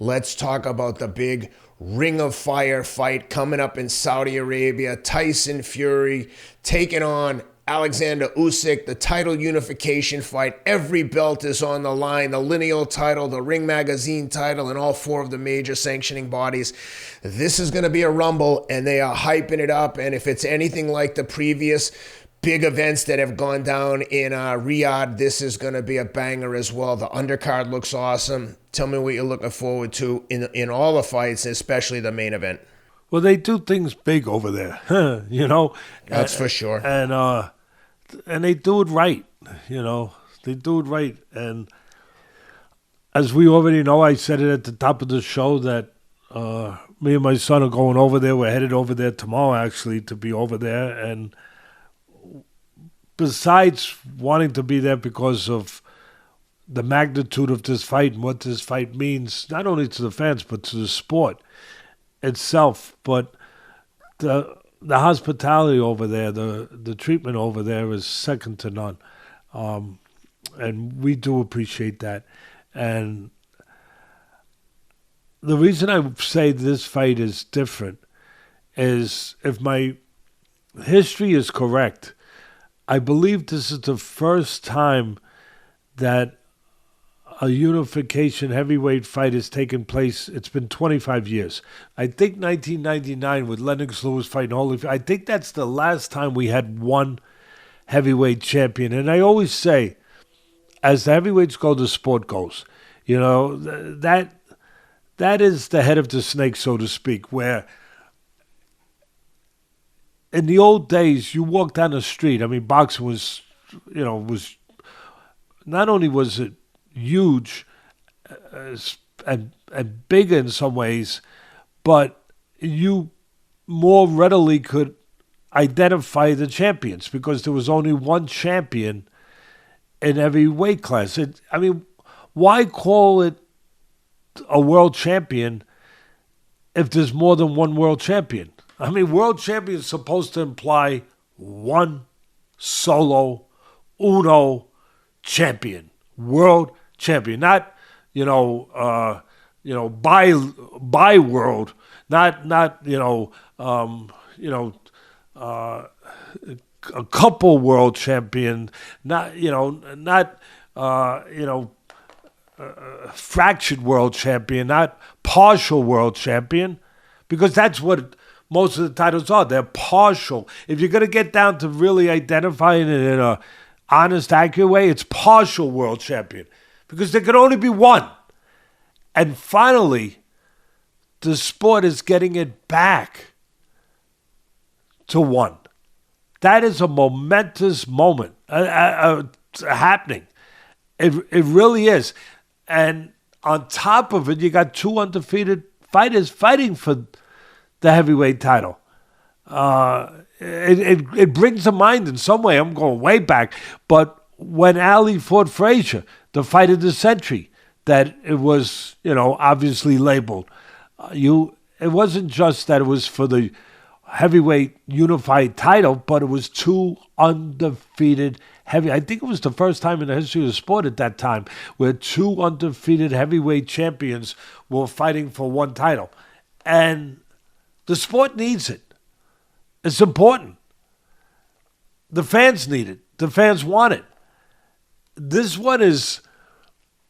Let's talk about the big Ring of Fire fight coming up in Saudi Arabia. Tyson Fury taking on Oleksandr Usyk, the title unification fight. Every belt is on the line. The lineal title, the Ring Magazine title, and all four of the major sanctioning bodies. This is going to be a rumble, and they are hyping it up. And if it's anything like the previous big events that have gone down in Riyadh, this is going to be a banger as well. The undercard looks awesome. Tell me what you're looking forward to in all the fights, especially the main event. Well, they do things big over there, you know. That's for sure. And they do it right, you know. They do it right. And as we already know, I said it at the top of the show that me and my son are going over there. We're headed over there tomorrow, actually, to be over there. And besides wanting to be there because of the magnitude of this fight and what this fight means, not only to the fans, but to the sport itself, but the hospitality over there, the treatment over there is second to none. And we do appreciate that. And the reason I say this fight is different is, if my history is correct, I believe this is the first time that a unification heavyweight fight has taken place. It's been 25 years. I think 1999 with Lennox Lewis fighting Holyfield. I think that's the last time we had one heavyweight champion. And I always say, as the heavyweights go, the sport goes. You know, that is the head of the snake, so to speak, where in the old days, you walk down the street. I mean, boxing was not only was it huge and big in some ways, but you more readily could identify the champions because there was only one champion in every weight class. Why call it a world champion if there's more than one world champion? I mean, world champion is supposed to imply one solo, uno champion, world champion, not by world, not a couple world champion, not fractured world champion, not partial world champion, because that's what most of the titles are. They're partial. If you're going to get down to really identifying it in a honest, accurate way, it's partial world champion, because there can only be one. And finally, the sport is getting it back to one. That is a momentous moment happening. It really is. And on top of it, you got two undefeated fighters fighting for the heavyweight title. It brings to mind in some way, I'm going way back, but when Ali fought Frazier, the fight of the century, that it was, obviously labeled. It wasn't just that it was for the heavyweight unified title, but it was two undefeated I think it was the first time in the history of the sport at that time where two undefeated heavyweight champions were fighting for one title. And the sport needs it. It's important. The fans need it. The fans want it. This one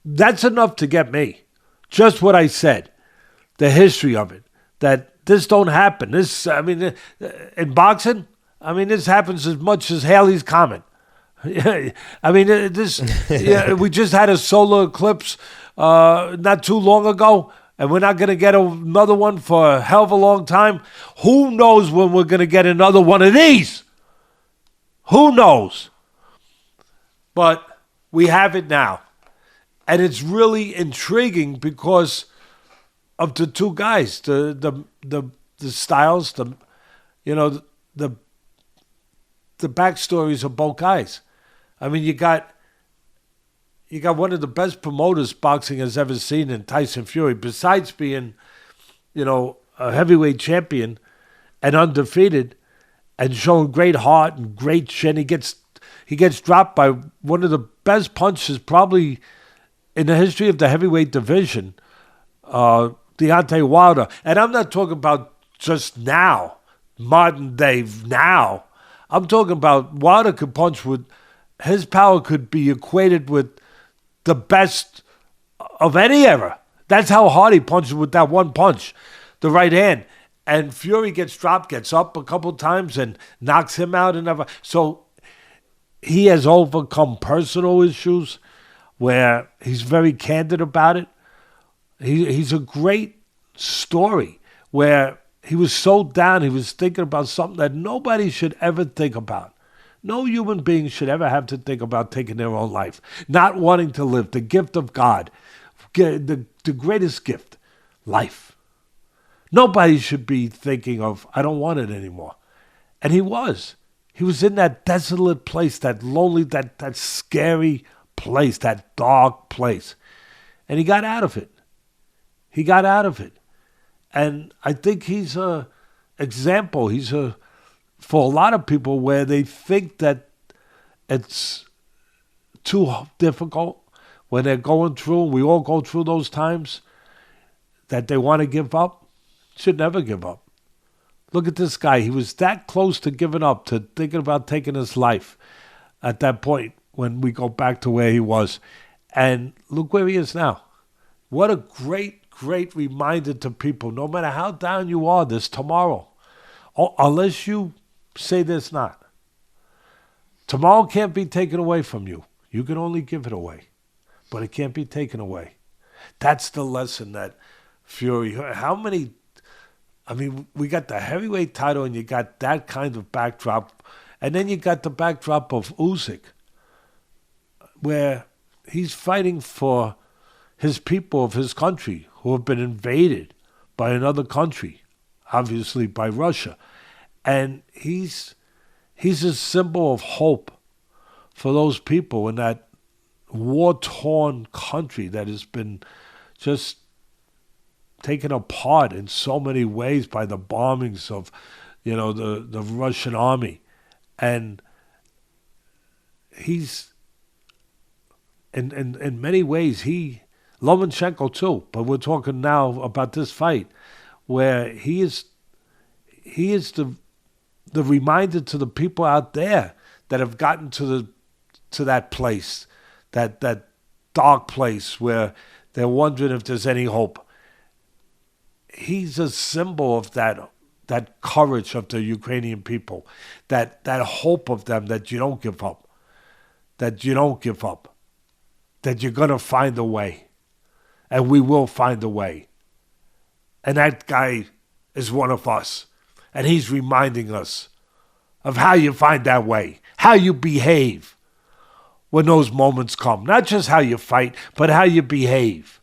that's enough to get me. Just what I said. The history of it. That this don't happen. In boxing, this happens as much as Halley's Comet. We just had a solar eclipse not too long ago, and we're not going to get another one for a hell of a long time. Who knows when we're going to get another one of these? Who knows? But we have it now. And it's really intriguing because of the two guys, the styles, the backstories of both guys. I mean, you got one of the best promoters boxing has ever seen in Tyson Fury, besides being, a heavyweight champion and undefeated and showing great heart and great chin. He gets dropped by one of the best punches probably in the history of the heavyweight division Deontay Wilder. And I'm not talking about just now, modern day now. I'm talking about Wilder could punch with, his power could be equated with the best of any era. That's how hard he punches with that one punch, the right hand. And Fury gets dropped, gets up a couple times and knocks him out. So he has overcome personal issues where he's very candid about it. He's a great story where he was so down, he was thinking about something that nobody should ever think about. No human being should ever have to think about taking their own life, not wanting to live, the gift of God, the greatest gift, life. Nobody should be thinking of, I don't want it anymore. And he was. He was in that desolate place, that lonely, that scary place, that dark place. And he got out of it. He got out of it. And I think he's a example. For a lot of people where they think that it's too difficult when they're going through, we all go through those times, that they want to give up, should never give up. Look at this guy. He was that close to giving up, to thinking about taking his life at that point when we go back to where he was. And look where he is now. What a great, great reminder to people. No matter how down you are, there's tomorrow. Unless you say there's not. Tomorrow can't be taken away from you. You can only give it away. But it can't be taken away. That's the lesson that Fury... we got the heavyweight title and you got that kind of backdrop. And then you got the backdrop of Usyk, where he's fighting for his people of his country who have been invaded by another country, obviously by Russia. And he's a symbol of hope for those people in that war-torn country that has been just taken apart in so many ways by the bombings of, the Russian army. And he's, in many ways, Lomachenko too, but we're talking now about this fight, where he is the reminder to the people out there that have gotten to that place, that dark place where they're wondering if there's any hope. He's a symbol of that courage of the Ukrainian people, that hope of them, that you don't give up, that you're going to find a way, and we will find a way. And that guy is one of us, and he's reminding us of how you find that way, how you behave when those moments come. Not just how you fight, but how you behave.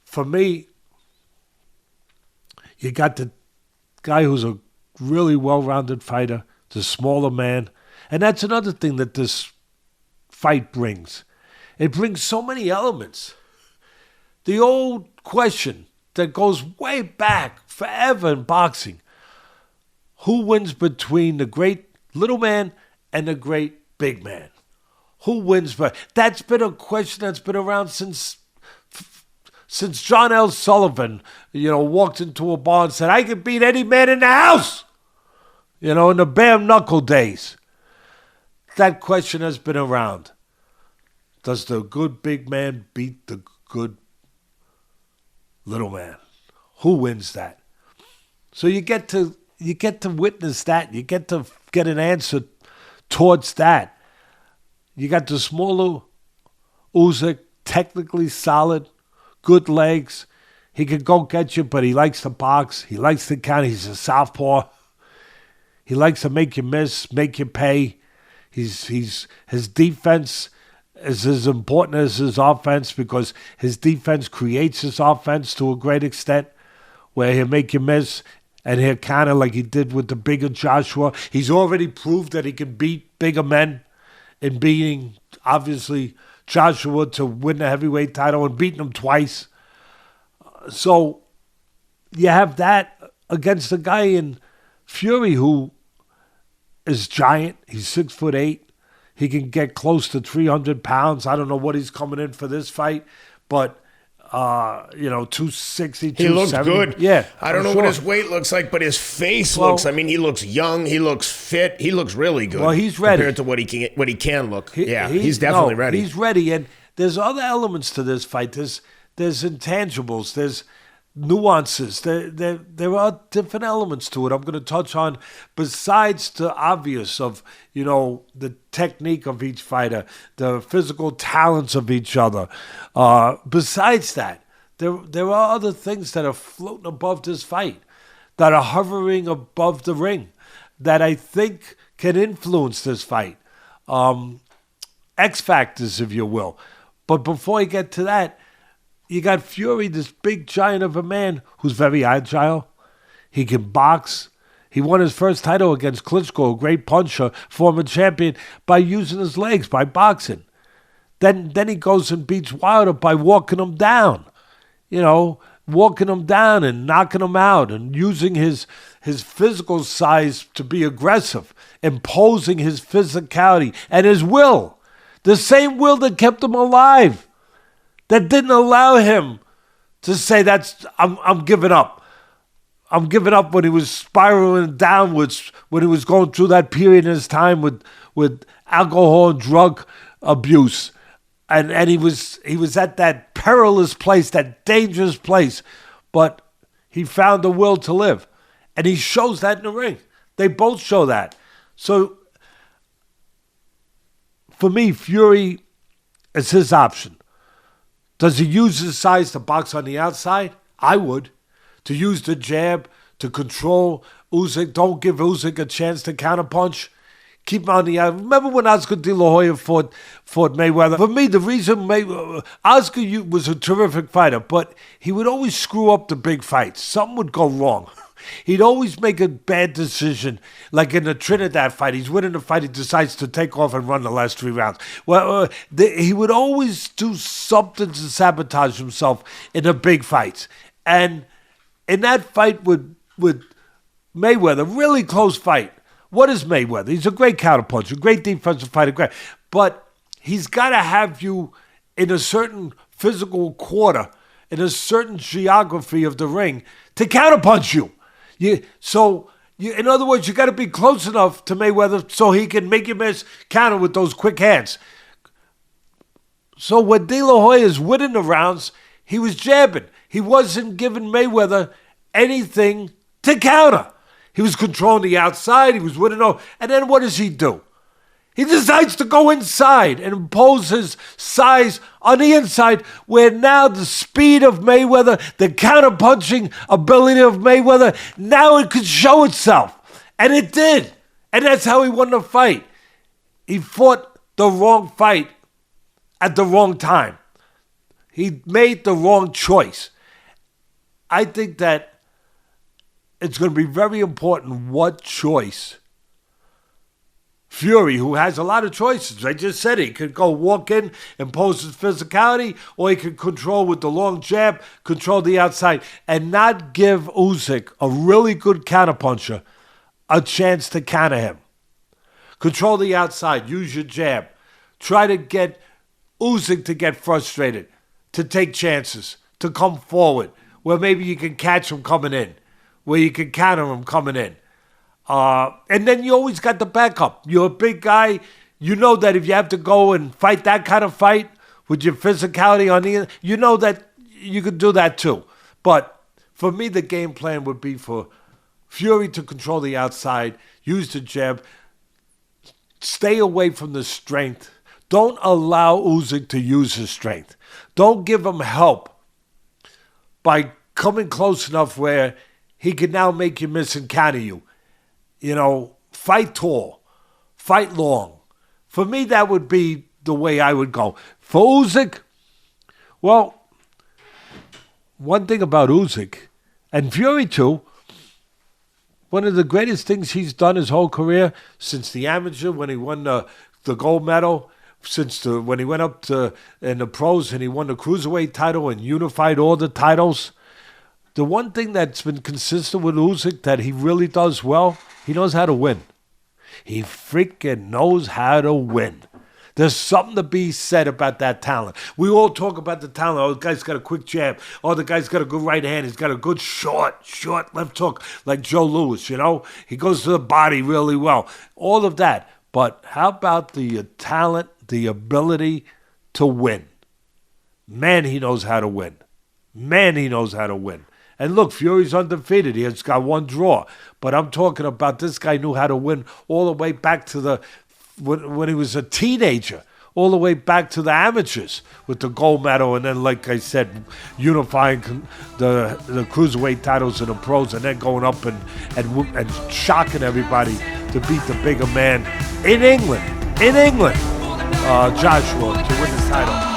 For me, you got the guy who's a really well-rounded fighter, the smaller man. And that's another thing that this fight brings. It brings so many elements. The old question that goes way back, forever in boxing. Who wins between the great little man and the great big man? Who wins? That's been a question that's been around since John L. Sullivan, walked into a bar and said, I can beat any man in the house, in the bare knuckle days. That question has been around. Does the good big man beat the good little man? Who wins that? So you get to witness that. You get to get an answer towards that. You got the smaller Usyk, technically solid, good legs. He could go get you, but he likes to box. He likes to count. He's a southpaw. He likes to make you miss, make you pay. His defense is as important as his offense, because his defense creates his offense to a great extent, where he'll make you miss and he'll counter like he did with the bigger Joshua. He's already proved that he can beat bigger men in beating, obviously, Joshua to win the heavyweight title and beating him twice. So you have that against a guy in Fury who is giant. He's 6'8". He can get close to 300 pounds. I don't know what he's coming in for this fight, but 260, He looks good. Yeah. I don't know what his weight looks like, but his face looks. I mean, he looks young. He looks fit. He looks really good. Well, he's ready compared to what he can look. He's definitely ready. He's ready, and there's other elements to this fight. There's intangibles. There's nuances. There are different elements to it. I'm going to touch on, besides the obvious of the technique of each fighter, the physical talents of each other. Besides that, there are other things that are floating above this fight, that are hovering above the ring, that I think can influence this fight. X factors, if you will. But before I get to that, you got Fury, this big giant of a man who's very agile. He can box. He won his first title against Klitschko, a great puncher, former champion, by using his legs, by boxing. Then he goes and beats Wilder by walking him down. Walking him down and knocking him out and using his physical size to be aggressive, imposing his physicality and his will. The same will that kept him alive, that didn't allow him to say, I'm giving up. I'm giving up when he was spiraling downwards, when he was going through that period in his time with alcohol and drug abuse. And he was at that perilous place, that dangerous place. But he found the will to live. And he shows that in the ring. They both show that. So, for me, Fury is his option. Does he use his size to box on the outside? I would. To use the jab, to control Usyk. Don't give Usyk a chance to counterpunch. Keep him on the outside. Remember when Oscar De La Hoya fought Mayweather? For me, the reason Oscar was a terrific fighter, but he would always screw up the big fights. Something would go wrong. He'd always make a bad decision, like in the Trinidad fight. He's winning the fight. He decides to take off and run the last 3 rounds. Well, he would always do something to sabotage himself in the big fights. And in that fight with Mayweather, really close fight. What is Mayweather? He's a great counterpuncher, great defensive fighter, great. But he's got to have you in a certain physical quarter, in a certain geography of the ring to counterpunch you. In other words, you got to be close enough to Mayweather so he can make you miss, counter with those quick hands. So when De La Hoya is winning the rounds, he was jabbing. He wasn't giving Mayweather anything to counter. He was controlling the outside. He was winning over. And then what does he do? He decides to go inside and impose his size on the inside, where now the speed of Mayweather, the counter-punching ability of Mayweather, now it could show itself. And it did. And that's how he won the fight. He fought the wrong fight at the wrong time. He made the wrong choice. I think that it's going to be very important what choice Fury, who has a lot of choices. I just said he could go walk in, impose his physicality, or he could control with the long jab, control the outside, and not give Usyk, a really good counterpuncher, a chance to counter him. Control the outside, use your jab. Try to get Usyk to get frustrated, to take chances, to come forward, where maybe you can catch him coming in, where you can counter him coming in. And then you always got the backup. You're a big guy. You know that if you have to go and fight that kind of fight with your physicality on the, you know that you could do that too. But for me, the game plan would be for Fury to control the outside, use the jab, stay away from the strength. Don't allow Usyk to use his strength. Don't give him help by coming close enough where he can now make you miss and counter you. Fight tall, fight long. For me, that would be the way I would go. For Usyk, well, one thing about Usyk, and Fury too, one of the greatest things he's done his whole career, since the amateur, when he won the gold medal, when he went up to in the pros and he won the cruiserweight title and unified all the titles, the one thing that's been consistent with Usyk that he really does well, he knows how to win. He freaking knows how to win. There's something to be said about that talent. We all talk about the talent. Oh, the guy's got a quick jab. Oh, the guy's got a good right hand. He's got a good short left hook like Joe Louis, you know? He goes to the body really well. All of that. But how about the talent, the ability to win? Man, he knows how to win. Man, he knows how to win. And look, Fury's undefeated. He has got one draw. But I'm talking about this guy knew how to win all the way back to when he was a teenager, all the way back to the amateurs with the gold medal, and then, like I said, unifying the cruiserweight titles in the pros, and then going up and shocking everybody to beat the bigger man in England, Joshua, to win the title.